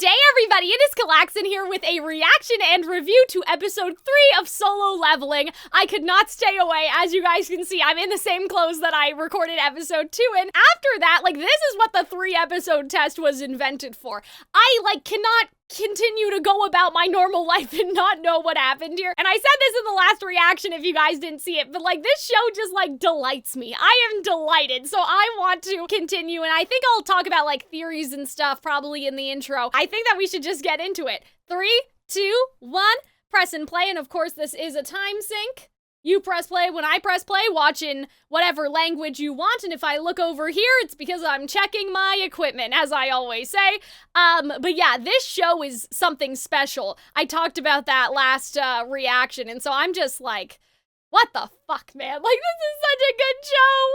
Good day, everybody! It is Calxiyn here with a reaction and review to episode 3 of Solo Leveling. I could not stay away. As you guys can see, I'm in the same clothes that I recorded episode 2 in. After that, this is what the 3-episode test was invented for. I, cannot continue to go about my normal life and not know what happened here. And I said this in the last reaction if you guys didn't see it, but this show just delights me. I am delighted, so I want to continue, and I think I'll talk about theories and stuff probably in the intro. I think that we should just get into it. 3, 2, 1, press and play, and of course this is a time sync. You press play when I press play, watch in whatever language you want, and if I look over here, it's because I'm checking my equipment, as I always say. But yeah, this show is something special. I talked about that last reaction, and so I'm just what the fuck, man? This is such a good show!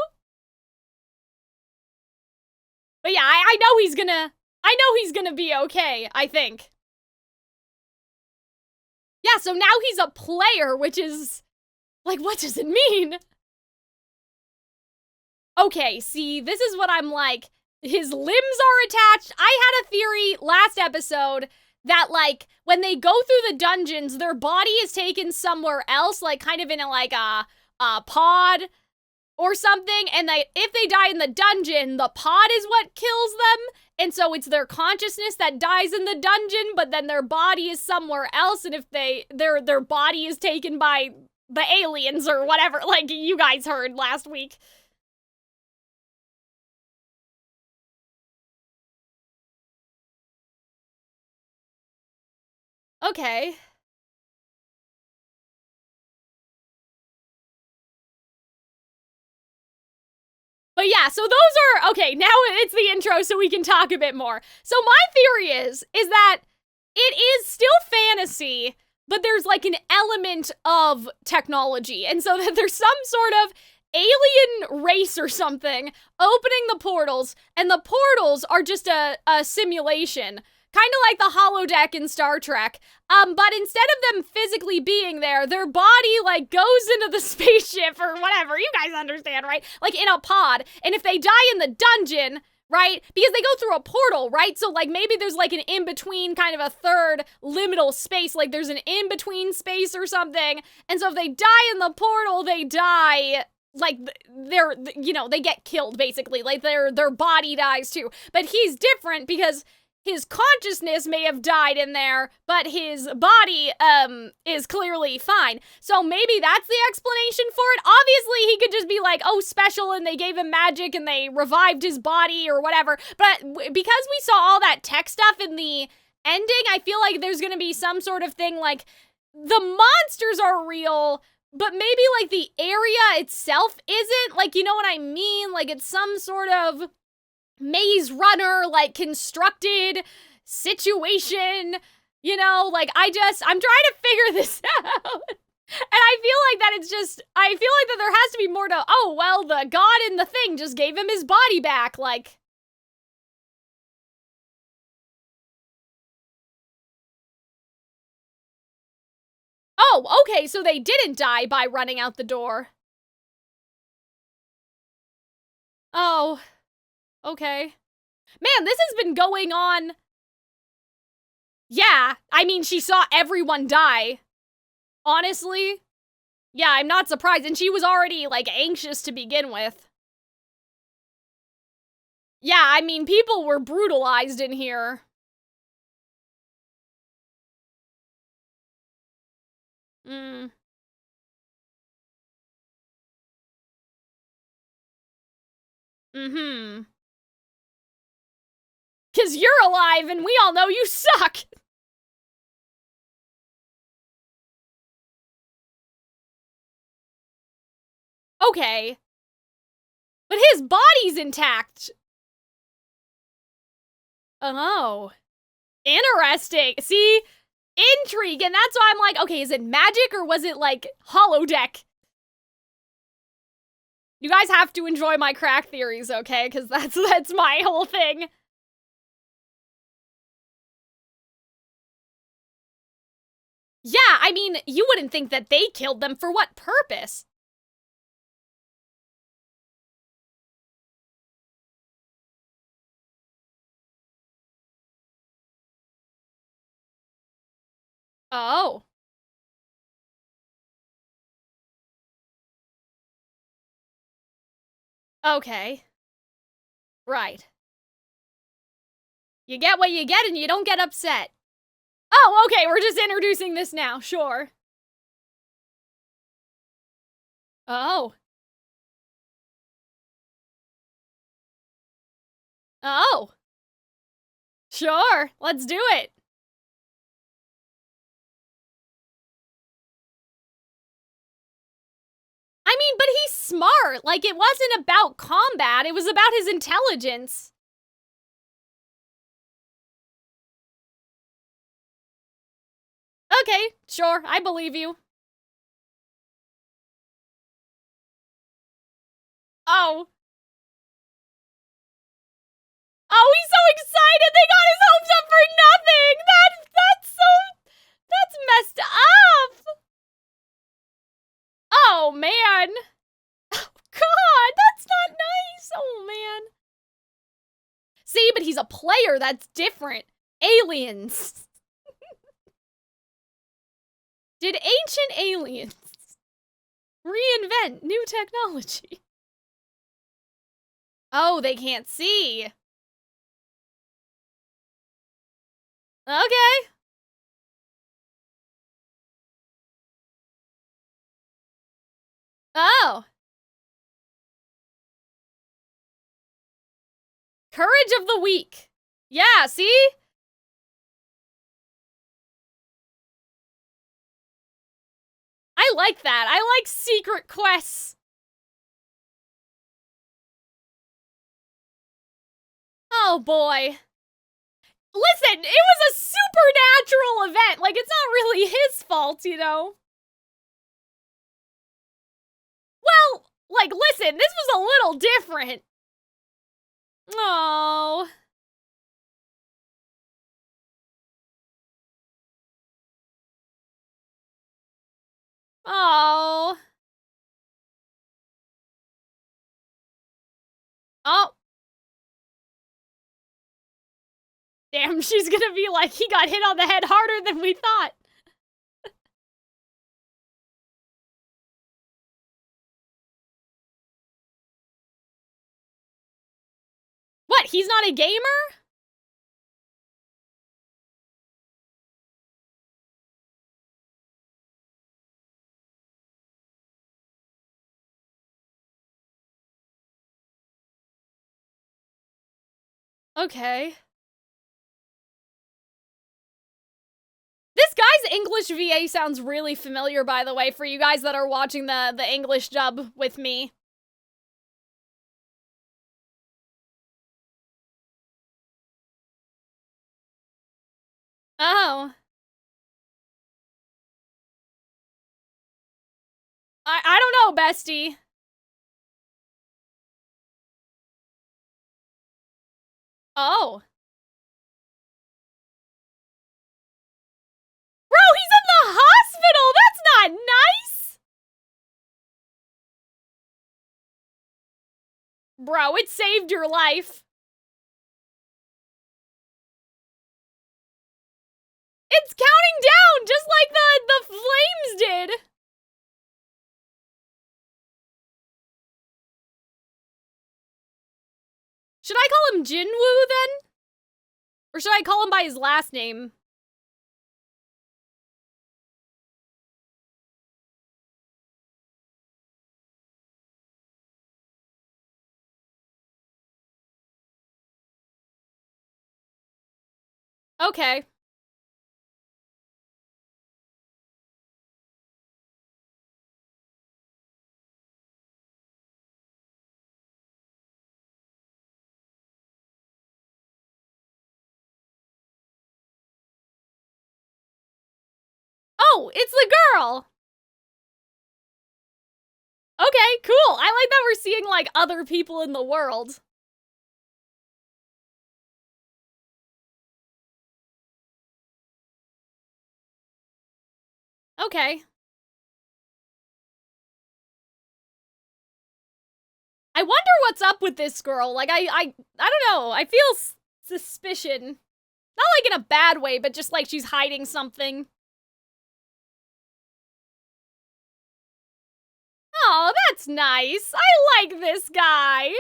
But yeah, I know he's gonna be okay, I think. Yeah, so now he's a player, which is... what does it mean? Okay, see, this is what I'm his limbs are attached. I had a theory last episode that, when they go through the dungeons, their body is taken somewhere else, kind of in a pod or something, and if they die in the dungeon, the pod is what kills them, and so it's their consciousness that dies in the dungeon, but then their body is somewhere else, and if their body is taken by the aliens or whatever, you guys heard last week. Okay. But yeah, so those are, okay, now it's the intro so we can talk a bit more. So my theory is that it is still fantasy, but there's an element of technology, and so that there's some sort of alien race or something opening the portals, and the portals are just a simulation. Kind of like the holodeck in Star Trek, but instead of them physically being there, their body, goes into the spaceship or whatever, you guys understand, right? In a pod, and if they die in the dungeon, right? Because they go through a portal, right? So, maybe there's, an in-between, kind of a third liminal space, there's an in-between space or something, and so if they die in the portal, they die, they're, they get killed, basically, their body dies too. But he's different because his consciousness may have died in there, but his body, is clearly fine. So maybe that's the explanation for it. Obviously, he could just be oh, special, and they gave him magic, and they revived his body, or whatever. But because we saw all that tech stuff in the ending, I feel there's gonna be some sort of thing the monsters are real, but maybe, the area itself isn't. You know what I mean? It's some sort of Maze Runner, constructed situation, I'm trying to figure this out. And I feel that it's just, I feel that there has to be more to, oh, well, the god in the thing just gave him his body back, Oh, okay, so they didn't die by running out the door. Oh. Okay. Man, this has been going on. Yeah, I mean, she saw everyone die. Honestly. Yeah, I'm not surprised. And she was already, anxious to begin with. Yeah, I mean, people were brutalized in here. Mm-hmm. Because you're alive, and we all know you suck! Okay. But his body's intact! Oh. Interesting. See? Intrigue, and that's why I'm okay, is it magic, or was it, holodeck? You guys have to enjoy my crack theories, okay? Because that's my whole thing. Yeah, I mean, you wouldn't think that they killed them. For what purpose? Oh. Okay. Right. You get what you get and you don't get upset. Oh, okay, we're just introducing this now, sure. Oh. Oh. Sure, let's do it. I mean, but he's smart. Like, it wasn't about combat, it was about his intelligence. Okay, sure, I believe you. Oh. Oh, he's so excited! They got his hopes up for nothing! That's messed up! Oh, man. Oh, God, that's not nice. Oh, man. See, but he's a player. That's different. Aliens. Did ancient aliens reinvent new technology? Oh, they can't see. Okay. Oh. Courage of the weak. Yeah, see? I like that. I like secret quests. Oh, boy. Listen, it was a supernatural event. Like, it's not really his fault, you know? Well, like, listen, this was a little different. Oh. Oh. Oh. Damn, she's gonna be like, he got hit on the head harder than we thought. What, he's not a gamer? Okay. This guy's English VA sounds really familiar, by the way, for you guys that are watching the English dub with me. Oh. I don't know, bestie. Oh. Bro, he's in the hospital! That's not nice! Bro, it saved your life. It's counting down, just like the flames did. Should I call him Jinwoo then? Or should I call him by his last name? Okay. Oh, it's the girl! Okay, cool. I like that we're seeing, like, other people in the world. Okay. I wonder what's up with this girl. Like, I don't know. I feel suspicion. Not like in a bad way, but just like she's hiding something. Oh, that's nice. I like this guy.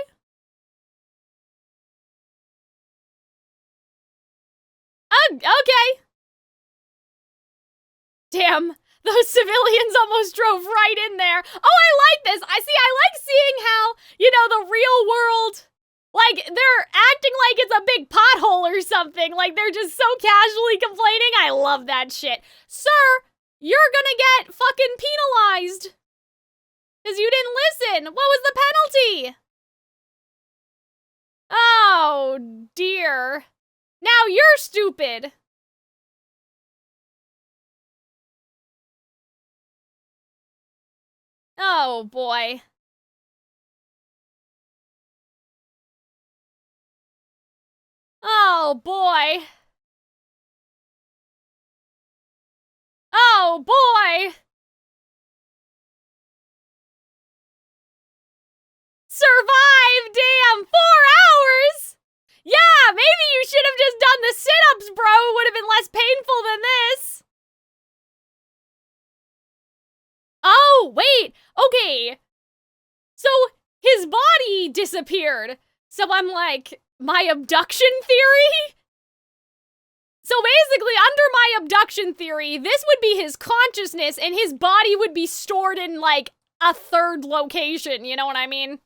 Okay. Damn, those civilians almost drove right in there. Oh, I like this. I like seeing how, the real world, like, they're acting like it's a big pothole or something. Like, they're just so casually complaining. I love that shit. Sir, you're gonna get fucking penalized. Because you didn't listen. What was the penalty? Oh, dear. Now you're stupid. Oh, boy. Oh, boy. Oh, boy. Survive, damn, 4 hours? Yeah, maybe you should have just done the sit-ups, bro. It would have been less painful than this. Oh, wait. Okay. So his body disappeared. So I'm like, my abduction theory? So basically, under my abduction theory, this would be his consciousness and his body would be stored in, like, a third location. You know what I mean?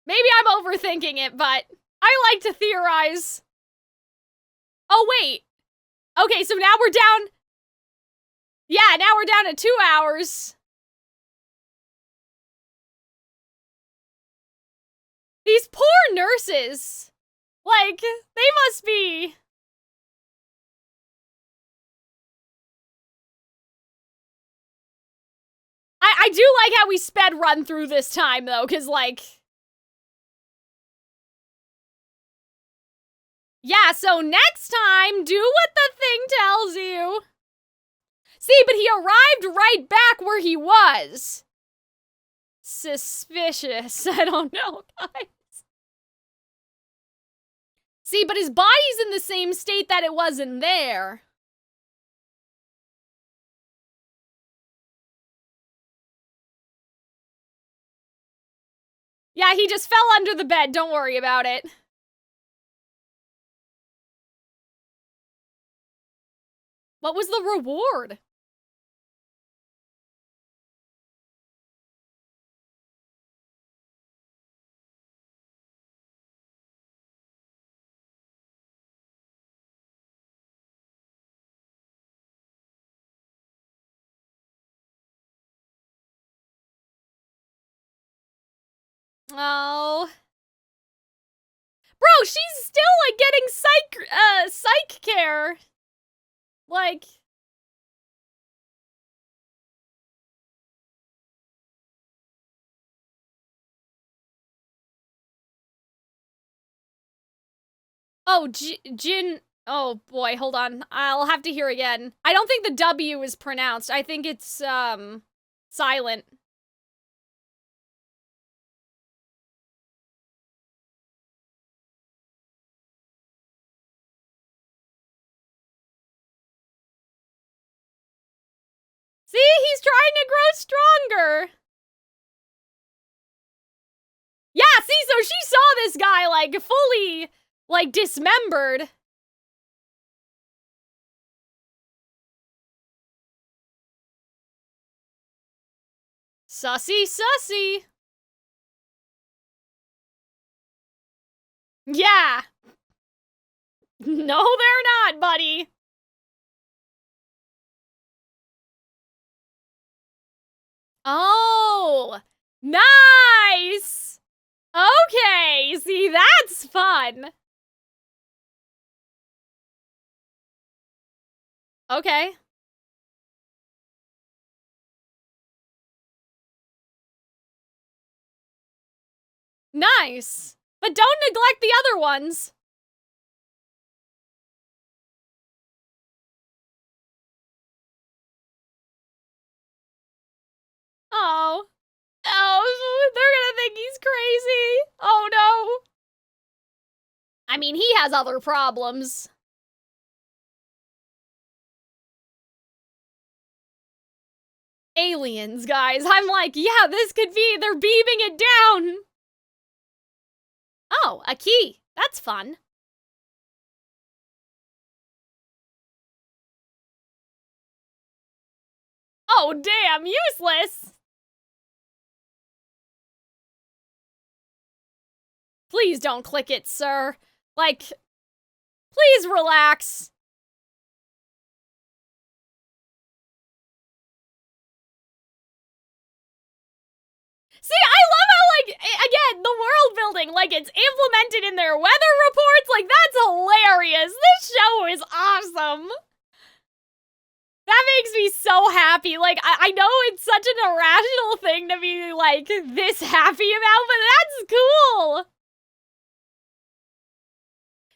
Maybe I'm overthinking it, but I like to theorize. Oh, wait. Okay, so now we're down. Yeah, now we're down to 2 hours. These poor nurses. Like, they must be. I do like how we sped run through this time, though, because, like... Yeah, so next time, do what the thing tells you. See, but he arrived right back where he was. Suspicious. I don't know, guys. See, but his body's in the same state that it was in there. Yeah, he just fell under the bed. Don't worry about it. What was the reward? Oh. Bro, she's still, like, getting psych care. Like... Oh, Jin... Oh, boy, hold on. I'll have to hear again. I don't think the W is pronounced. I think it's, silent. See? He's trying to grow stronger! Yeah, see? So she saw this guy, like, fully, like, dismembered. Sussy, sussy. Yeah. No, they're not, buddy. Oh, nice. Okay, see, that's fun. Okay. Nice. But don't neglect the other ones. Oh. Oh, they're gonna think he's crazy. Oh no. I mean, he has other problems. Aliens, guys. I'm like, yeah, this could be, they're beaming it down. Oh, a key. That's fun. Oh, damn, useless. Please don't click it, sir. Like, please relax. See, I love how, like, again, the world building, like, it's implemented in their weather reports. Like, that's hilarious. This show is awesome. That makes me so happy. Like, I know it's such an irrational thing to be, like, this happy about, but that's cool.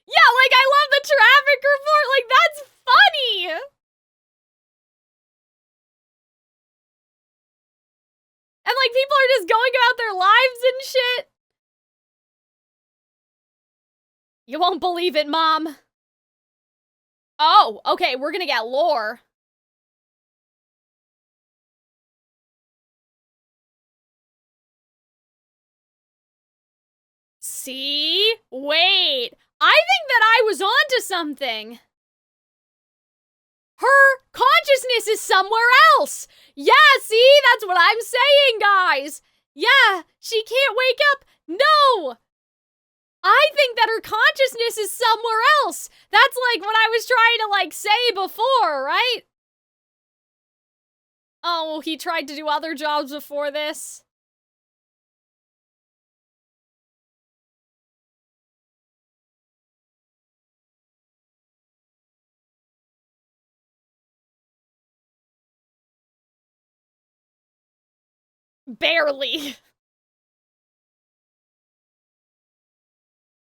Yeah, like, I love the traffic report. Like, that's funny. And, like, people are just going about their lives and shit. You won't believe it, Mom. Oh, okay, we're gonna get lore. See? Wait. I think that I was onto something. Her consciousness is somewhere else. Yeah, see? That's what I'm saying, guys. Yeah, she can't wake up. No. I think that her consciousness is somewhere else. That's like what I was trying to, like, say before, right? Oh, he tried to do other jobs before this. Barely.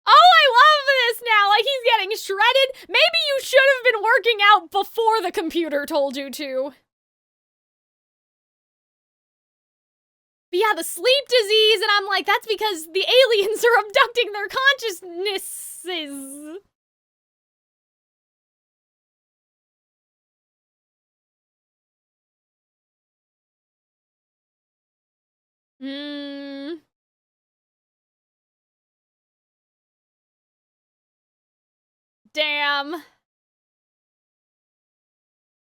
Oh, I love this now. Like, he's getting shredded. Maybe you should have been working out before the computer told you to. But yeah, the sleep disease, and I'm like, that's because the aliens are abducting their consciousnesses. Hmm. Damn.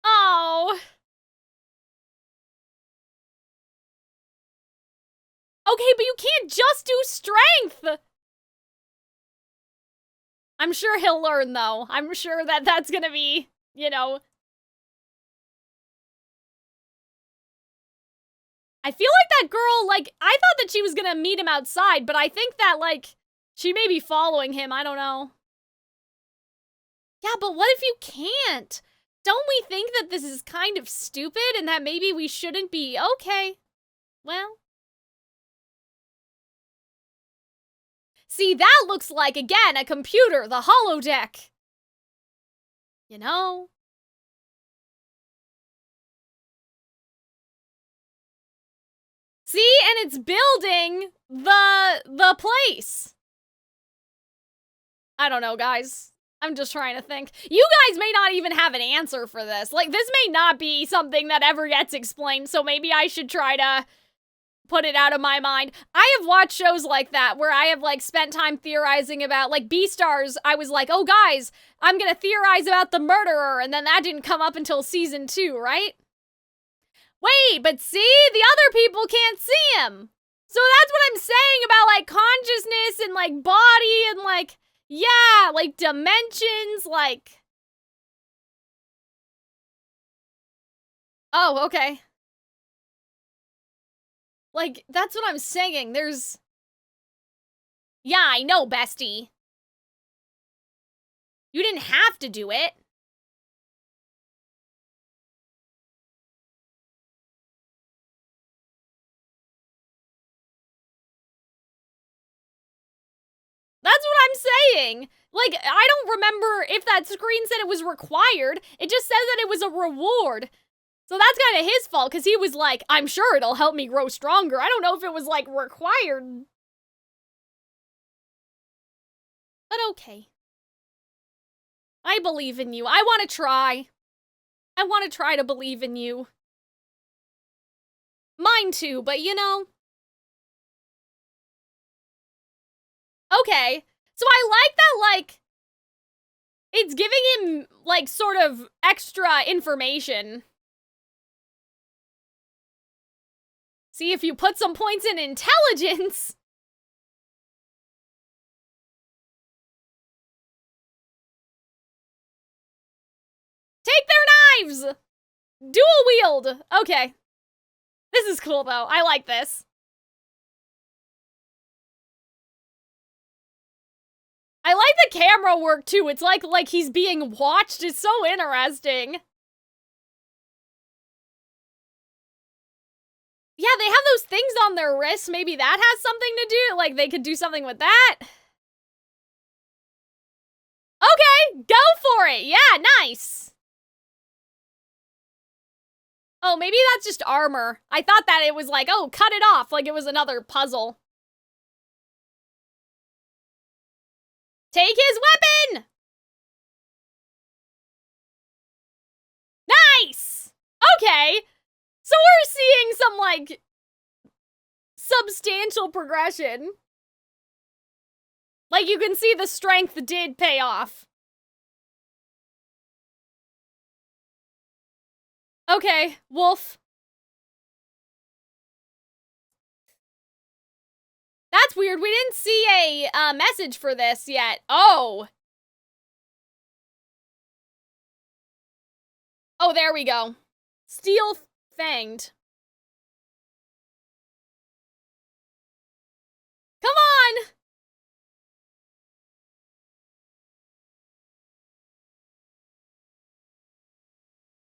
Oh. Okay, but you can't just do strength. I'm sure he'll learn, though. I'm sure that that's gonna be, you know. I feel like that girl, like, I thought that she was gonna meet him outside, but I think that, like, she may be following him. I don't know. Yeah, but what if you can't? Don't we think that this is kind of stupid and that maybe we shouldn't be? Okay. Well. See, that looks like, again, a computer, the holodeck. You know? See, and it's building the place. I don't know, guys. I'm just trying to think. You guys may not even have an answer for this. Like, this may not be something that ever gets explained, so maybe I should try to put it out of my mind. I have watched shows like that where I have, like, spent time theorizing about, like, Beastars. I was like, oh, guys, I'm gonna theorize about the murderer, and then that didn't come up until season 2, right? Wait, but see? The other people can't see him. So that's what I'm saying about, like, consciousness and, like, body and, like, yeah, like, dimensions, like... Oh, okay. Like, that's what I'm saying. There's... Yeah, I know, bestie. You didn't have to do it. That's what I'm saying. Like, I don't remember if that screen said it was required. It just says that it was a reward. So that's kind of his fault, because he was like, I'm sure it'll help me grow stronger. I don't know if it was, like, required. But okay. I believe in you. I want to try. I want to try to believe in you. Mine too, but you know. Okay. So I like that, like, it's giving him, like, sort of extra information. See, if you put some points in intelligence. Take their knives! Dual wield! Okay. This is cool, though. I like this. I like the camera work, too. It's like he's being watched. It's so interesting. Yeah, they have those things on their wrists. Maybe that has something to do. Like, they could do something with that. Okay, go for it. Yeah, nice. Oh, maybe that's just armor. I thought that it was like, oh, cut it off, like it was another puzzle. Take his weapon! Nice! Okay. So we're seeing some, like, substantial progression. Like, you can see the strength did pay off. Okay, wolf. That's weird. We didn't see a message for this yet. Oh. Oh, there we go. Steel fanged. Come on!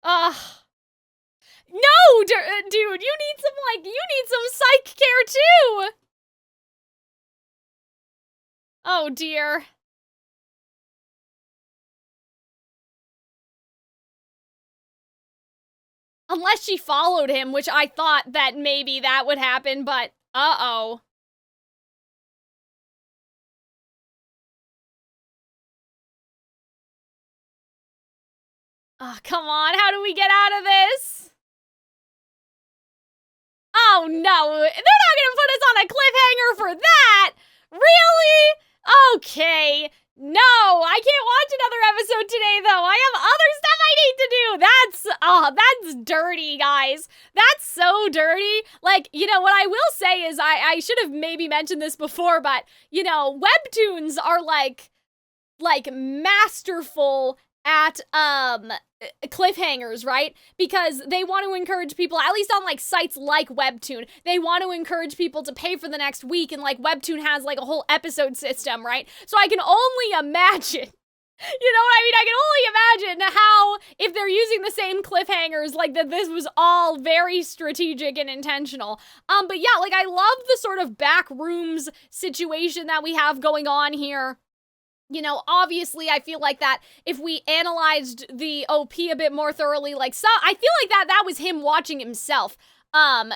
Ugh. No, dude, you need some, like, you need some psych care too! Oh dear. Unless she followed him, which I thought that maybe that would happen, but uh-oh. Oh, come on, how do we get out of this? Oh no, they're not gonna put us on a cliffhanger for that! Really? Okay. No, I can't watch another episode today, though. I have other stuff I need to do. That's dirty, guys. That's so dirty. Like, you know, what I will say is I should have maybe mentioned this before, but, you know, webtoons are like masterful at cliffhangers, right? Because they want to encourage people, at least on like sites like Webtoon, they want to encourage people to pay for the next week, and like Webtoon has like a whole episode system, right? So I can only imagine, you know what I mean? I can only imagine how, if they're using the same cliffhangers, like that this was all very strategic and intentional. But yeah, like I love the sort of back rooms situation that we have going on here. You know, obviously, I feel like that if we analyzed the OP a bit more thoroughly, like, so I feel like that was him watching himself on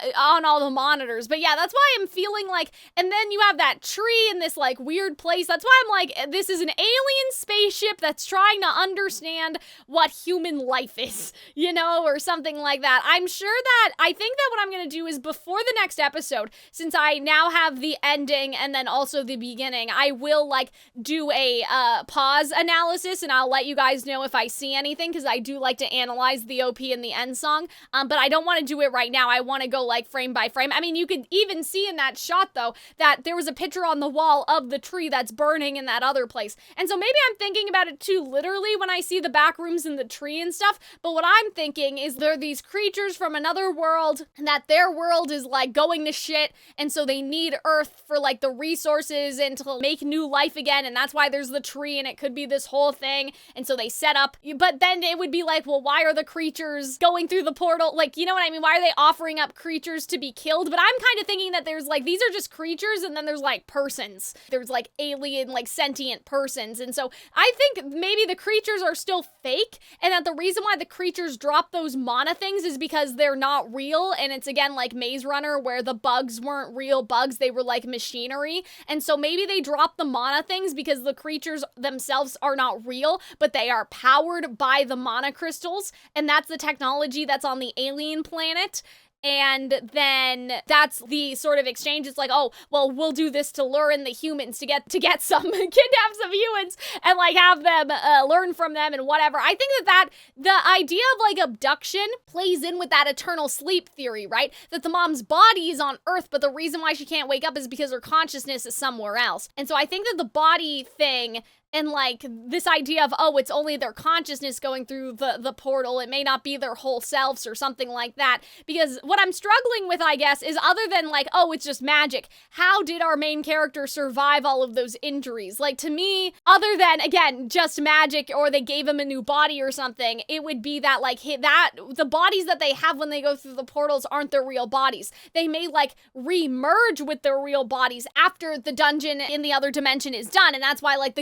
all the monitors. But yeah, that's why I'm feeling like, and then you have that tree in this like weird place. That's why I'm like, this is an alien spaceship that's trying to understand what human life is, you know, or something like that. I'm sure that, I think that what I'm gonna do is before the next episode, since I now have the ending and then also the beginning, I will like do a pause analysis, and I'll let you guys know if I see anything, because I do like to analyze the OP and the end song, but I don't want to do it right now. I want to go like frame by frame. I mean, you could even see in that shot though that there was a picture on the wall of the tree that's burning in that other place, and so maybe I'm thinking about it too literally when I see the back rooms in the tree and stuff. But what I'm thinking is there are these creatures from another world, and that their world is like going to shit, and so they need Earth for like the resources and to make new life again, and that's why there's the tree, and it could be this whole thing, and so they set up, but then it would be like, well, why are the creatures going through the portal? Like, you know what I mean? Why are they offering up creatures to be killed? But I'm kind of thinking that there's like, these are just creatures, and then there's like persons. There's like alien, like sentient persons, and so I think maybe the creatures are still fake, and that the reason why the creatures drop those mana things is because they're not real, and it's again like Maze Runner, where the bugs weren't real bugs, they were like machinery, and so maybe they drop the mana things because the creatures themselves are not real, but they are powered by the mana crystals, and that's the technology that's on the alien planet. And then that's the sort of exchange. It's like, oh, well, we'll do this to lure in the humans to get some, kidnap some humans and like have them learn from them and whatever. I think that the idea of like abduction plays in with that eternal sleep theory, right? That the mom's body is on Earth, but the reason why she can't wake up is because her consciousness is somewhere else. And so I think that the body thing and like this idea of, oh, it's only their consciousness going through the portal, it may not be their whole selves or something like that. Because what I'm struggling with, I guess, is other than like, oh, it's just magic, how did our main character survive all of those injuries? Like, to me, other than, again, just magic or they gave him a new body or something, it would be that like that the bodies that they have when they go through the portals aren't their real bodies. They may like re-merge with their real bodies after the dungeon in the other dimension is done. And that's why like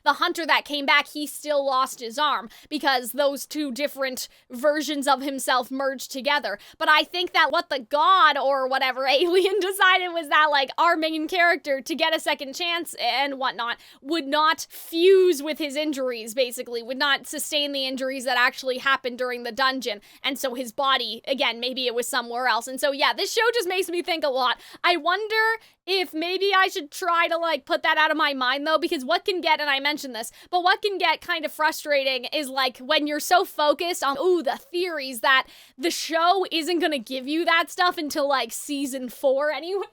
the hunter that came back, he still lost his arm because those two different versions of himself merged together. But I think that what the god or whatever alien decided was that like our main character, to get a second chance and whatnot, would not fuse with his injuries, basically, would not sustain the injuries that actually happened during the dungeon. And so his body, again, maybe it was somewhere else. And so yeah, this show just makes me think a lot. I wonder if maybe I should try to like put that out of my mind though, because what can get, and I mentioned this, but what can get kind of frustrating is like when you're so focused on, ooh, the theories, that the show isn't gonna give you that stuff until like season 4 anyway.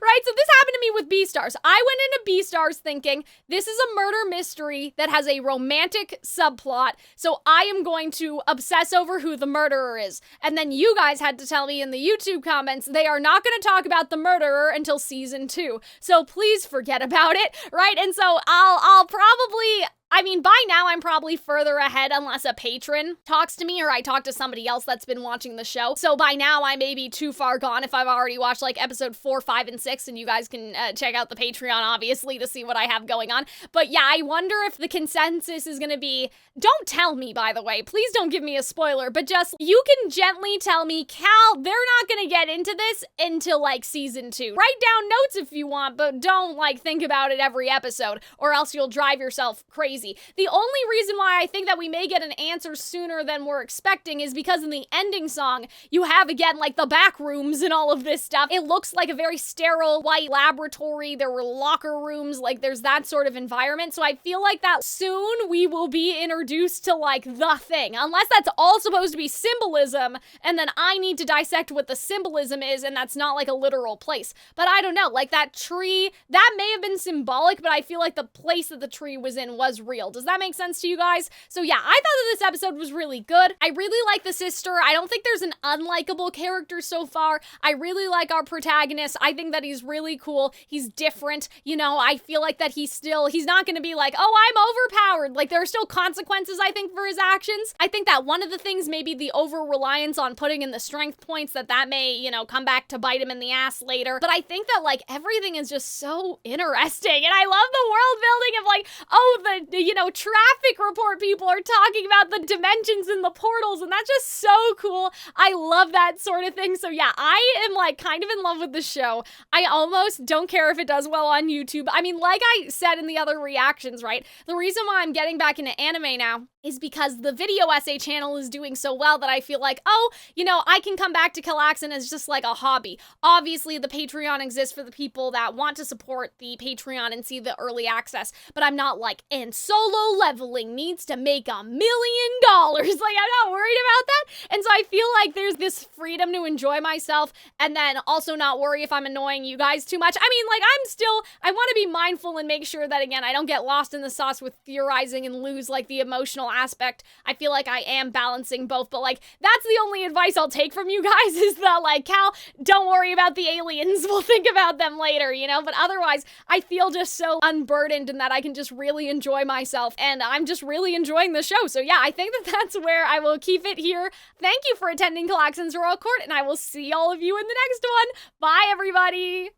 Right? So this happened to me with Beastars. I went into Beastars thinking this is a murder mystery that has a romantic subplot, so I am going to obsess over who the murderer is. And then you guys had to tell me in the YouTube comments they are not gonna talk about the murderer until season 2. So please forget about it, right? And so I'll probably, I mean, by now I'm probably further ahead unless a patron talks to me or I talk to somebody else that's been watching the show. So by now I may be too far gone if I've already watched like episode 4, 5, and 6, and you guys can check out the Patreon obviously to see what I have going on. But yeah, I wonder if the consensus is gonna be, don't tell me by the way, please don't give me a spoiler, but just, you can gently tell me, Cal, they're not gonna get into this until like season 2. Write down notes if you want, but don't like think about it every episode or else you'll drive yourself crazy. The only reason why I think that we may get an answer sooner than we're expecting is because in the ending song, you have again like the back rooms and all of this stuff. It looks like a very sterile white laboratory. There were locker rooms, like there's that sort of environment. So I feel like that soon we will be introduced to like the thing, unless that's all supposed to be symbolism and then I need to dissect what the symbolism is and that's not like a literal place. But I don't know, like that tree, that may have been symbolic, but I feel like the place that the tree was in was real. Does that make sense to you guys? So yeah, I thought that this episode was really good. I really like the sister. I don't think there's an unlikable character so far. I really like our protagonist. I think that he's really cool. He's different. You know, I feel like that he's not gonna be like, oh, I'm overpowered. Like there are still consequences, I think, for his actions. I think that one of the things may be the over-reliance on putting in the strength points, that may, you know, come back to bite him in the ass later. But I think that like everything is just so interesting. And I love the world building of like, oh, the you know, traffic report people are talking about the dimensions and the portals, and that's just so cool. I love that sort of thing. So yeah, I am like kind of in love with the show. I almost don't care if it does well on YouTube. I mean, like I said in the other reactions, right? The reason why I'm getting back into anime now is because the video essay channel is doing so well that I feel like, oh, you know, I can come back to Calxiyn as just like a hobby. Obviously, the Patreon exists for the people that want to support the Patreon and see the early access, but I'm not like, and solo leveling needs to make $1 million. Like, I'm not worried about that. And so I feel like there's this freedom to enjoy myself and then also not worry if I'm annoying you guys too much. I mean, like, I want to be mindful and make sure that, again, I don't get lost in the sauce with theorizing and lose like the emotional aspect. I feel like I am balancing both, but like that's the only advice I'll take from you guys is that like, Cal, don't worry about the aliens, we'll think about them later, you know? But otherwise I feel just so unburdened and that I can just really enjoy myself, and I'm just really enjoying the show. So yeah, I think that that's where I will keep it here. Thank you for attending Calxyn's Royal Court, and I will see all of you in the next one. Bye everybody.